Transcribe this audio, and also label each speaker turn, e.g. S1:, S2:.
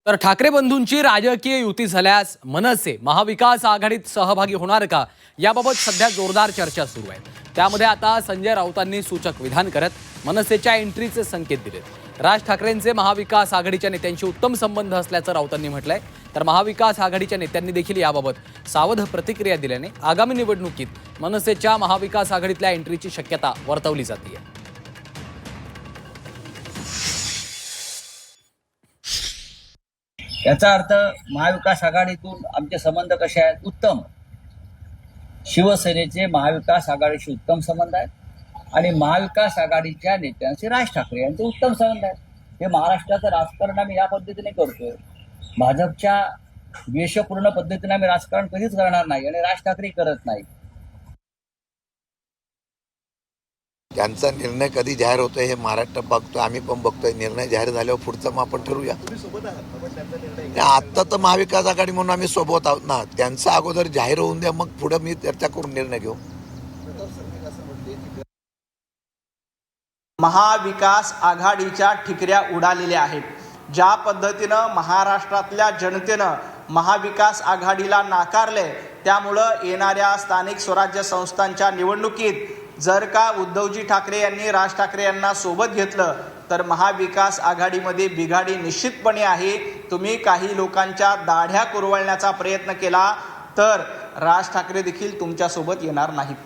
S1: तर ठाकरे बंधूंची राजकीय युती झाल्यास मनसे महाविकास आघाडीत सहभागी होणार का याबाबत सध्या जोरदार चर्चा सुरू आहे। त्यामध्ये आता संजय राऊतांनी सूचक विधान करत मनसेच्या एंट्रीचे संकेत दिलेत। राज ठाकरेंचे महाविकास आघाडीच्या नेत्यांशी उत्तम संबंध असल्याचं राऊतांनी म्हटलंय। तर महाविकास आघाडीच्या नेत्यांनी देखील याबाबत सावध प्रतिक्रिया दिल्याने आगामी निवडणुकीत मनसेच्या महाविकास आघाडीतल्या एंट्रीची शक्यता वर्तवली जाते।
S2: याचा अर्थ महाविकास आघाडीतून आमचे संबंध कसे आहेत? उत्तम। शिवसेनेचे महाविकास आघाडीशी उत्तम संबंध आहेत आणि महाविकास आघाडीच्या नेत्यांशी राज ठाकरे यांचे उत्तम संबंध आहेत। हे महाराष्ट्राचं राजकारण आम्ही या पद्धतीने करतोय। भाजपच्या द्वेषपूर्ण पद्धतीने आम्ही राजकारण कधीच करणार नाही आणि राज ठाकरे करत नाही।
S3: त्यांचा निर्णय कधी जाहीर होतोय हे महाराष्ट्र बघतोय, आम्ही पण बघतोय। निर्णय जाहीर झाल्यावर पुढचं मग आपण ठरवूया। आता तर महाविकास आघाडी म्हणून आम्ही सोबत आहोत ना, त्यांचा अगोदर जाहीर होऊन द्या, मग पुढे मी चर्चा करून निर्णय घेऊ।
S4: महाविकास आघाडीच्या ठिकऱ्या उडालेल्या आहेत। ज्या पद्धतीनं महाराष्ट्रातल्या जनतेनं महाविकास आघाडीला नाकारले, त्यामुळं येणाऱ्या स्थानिक स्वराज्य संस्थांच्या निवडणुकीत जर का उद्धवजी ठाकरे यांनी राज ठाकरे यांना सोबत घेतलं तर महाविकास आघाडीमध्ये बिघाडी निश्चितपणे आहे। तुम्ही काही लोकांच्या दाढ्या कुरवळण्याचा प्रयत्न केला तर राज ठाकरे देखील तुमच्यासोबत येणार नाहीत।